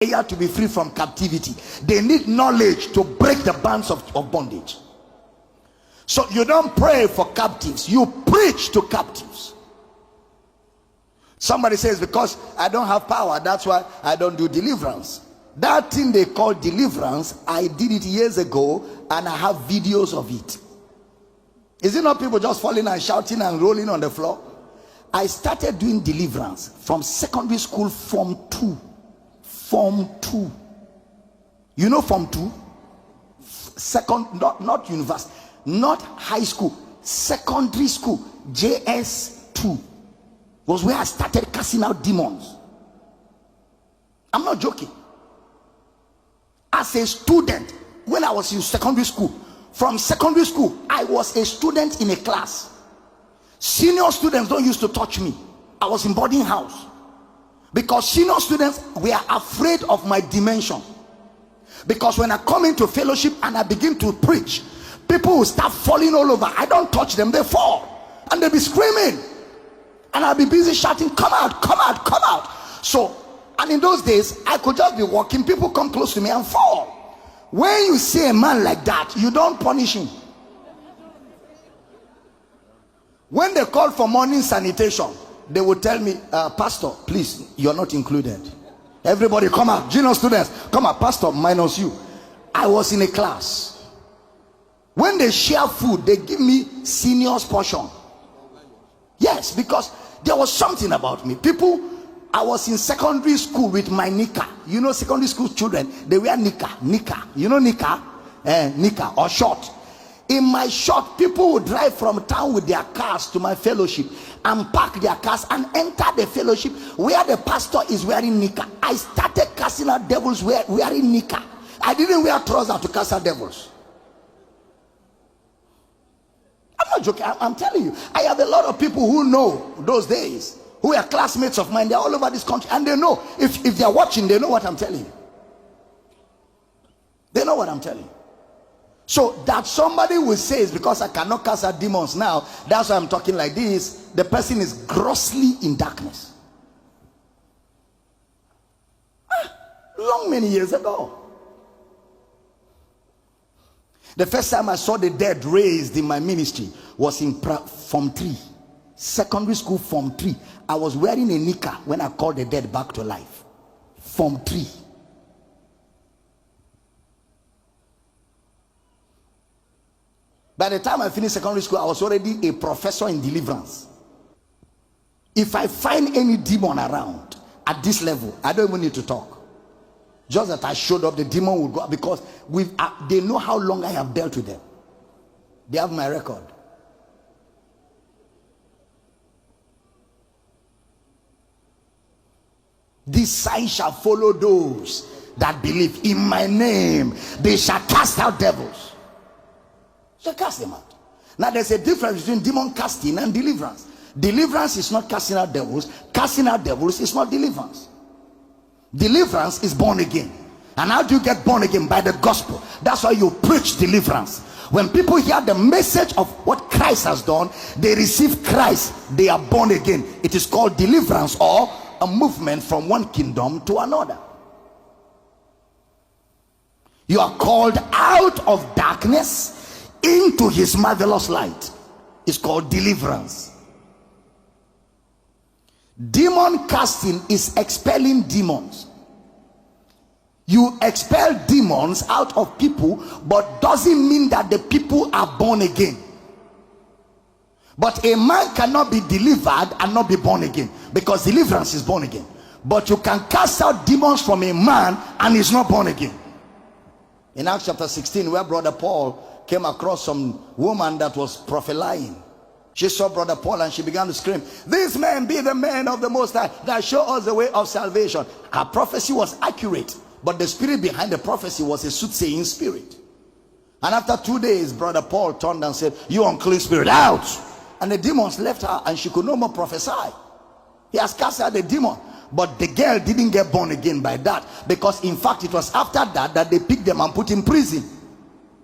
To be free from captivity. They need knowledge to break the bands of bondage. So you don't pray for captives, you preach to captives. Somebody says, because I don't have power, that's why I don't do deliverance. That thing they call deliverance, I did it years ago and I have videos of it. Is it not people just falling and shouting and rolling on the floor? I started doing deliverance from secondary school, Form 2. Form 2. You know Form 2? Second, not university, not high school, secondary school, JS2 was where I started casting out demons. I'm not joking. As a student, when I was in secondary school, from secondary school, I was a student in a class. Senior students don't used to touch me. I was in boarding house. Because senior students were afraid of my dimension. Because when I come into fellowship and I begin to preach, people will start falling all over. I don't touch them, they fall. And they'll be screaming. And I'll be busy shouting, come out, come out, come out. So, and in those days, I could just be walking, people come close to me and fall. When you see a man like that, you don't punish him. When they call for morning sanitation, they would tell me, Pastor, please, you're not included. Everybody come out. Junior students, come out. Pastor, minus you. I was in a class. When they share food, they give me senior's portion. Yes, because there was something about me. People, I was in secondary school with my nika. You know, secondary school children, they wear nika. You know nika? Nika or short. In my short, people would drive from town with their cars to my fellowship and park their cars and enter the fellowship where the pastor is wearing nika. I started casting out devils wearing nika. I didn't wear trousers to cast out devils. I'm not joking. I'm telling you. I have a lot of people who know those days, who are classmates of mine. They're all over this country and they know. If they're watching, they know what I'm telling you. They know what I'm telling you. So that somebody will say is because I cannot cast out demons now, that's why I'm talking like this. The person is grossly in darkness. Many years ago. The first time I saw the dead raised in my ministry was in Form 3. Secondary school, Form 3. I was wearing a nika when I called the dead back to life. Form 3. By the time I finished secondary school, I was already a professor in deliverance. If I find any demon around at this level, I don't even need to talk. Just that I showed up, the demon would go, because they know how long I have dealt with them. They have my record. These signs shall follow those that believe. In my name they shall cast out devils. So cast them out. Now there's a difference between demon casting and deliverance. Deliverance is not casting out devils. Casting out devils is not deliverance. Deliverance is born again. And how do you get born again? By the gospel. That's why you preach deliverance. When people hear the message of what Christ has done, they receive Christ, they are born again. It is called deliverance, or a movement from one kingdom to another. You are called out of darkness into his marvelous light. It's called deliverance. Demon casting is expelling demons. You expel demons out of people, but doesn't mean that the people are born again. But a man cannot be delivered and not be born again, because deliverance is born again. But you can cast out demons from a man and he's not born again. In Acts chapter 16, where brother Paul came across some woman that was prophesying. She saw brother Paul and she began to scream, "This man be the man of the Most High that show us the way of salvation." Her prophecy was accurate, but the spirit behind the prophecy was a soothsaying spirit. And after 2 days, brother Paul turned and said, "You unclean spirit, out!" And the demons left her and she could no more prophesy. He has cast out the demon. But the girl didn't get born again by that, because in fact it was after that they picked them and put in prison.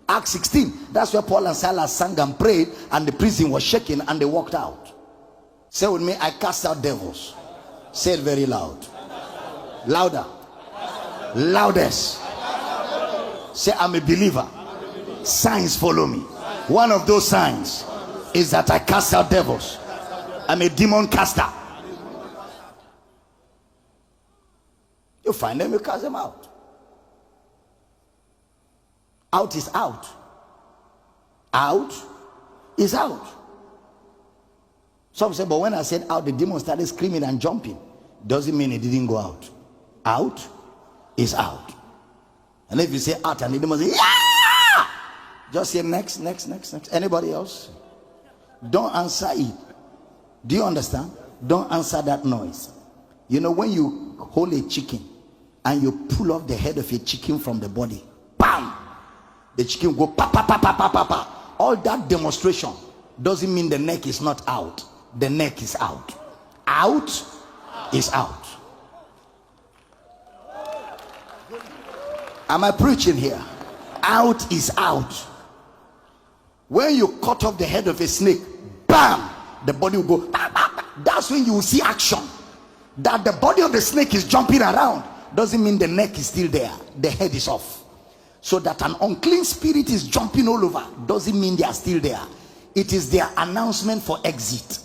Acts 16, that's where Paul and Silas sang and prayed, and the prison was shaking and they walked out. Say with me, I cast out devils. Say it very loud. Louder. Loudest. Say, I'm a believer. Signs follow me. One of those signs is that I cast out devils. I'm a demon caster. You find them, you cast them out. Out is out. Out is out. Some say, but when I said out, the demon started screaming and jumping. Doesn't mean it didn't go out. Out is out. And if you say out and the demon say, yeah! Just say next. Anybody else? Don't answer it. Do you understand? Don't answer that noise. You know, when you hold a chicken and you pull off the head of a chicken from the body, bam! The chicken go pa pa pa pa pa pa pa. All that demonstration doesn't mean the neck is not out. The neck is out. Out is out. Am I preaching here? Out is out. When you cut off the head of a snake, bam, the body will go. Bah, bah, bah. That's when you will see action. That the body of the snake is jumping around doesn't mean the neck is still there. The head is off. So that an unclean spirit is jumping all over doesn't mean they are still there. It is their announcement for exit.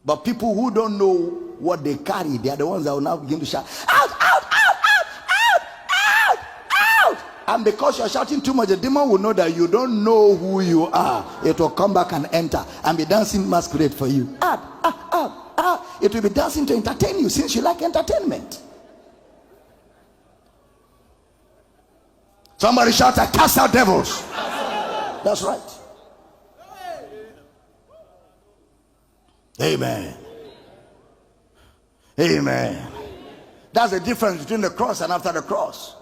But people who don't know what they carry, they are the ones that will now begin to shout, out, out, out, out, out, out, out. And because you're shouting too much, the demon will know that you don't know who you are. It will come back and enter and be dancing masquerade for you. Out, out, out, out. It will be dancing to entertain you, since you like entertainment. Somebody shout, I cast out devils. That's right. Amen. Amen. That's the difference between the cross and after the cross.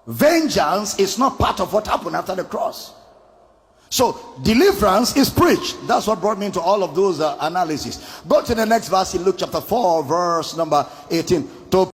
Vengeance is not part of what happened after the cross. So deliverance is preached. That's what brought me into all of those analyses. Go to the next verse in Luke chapter 4, verse number 18.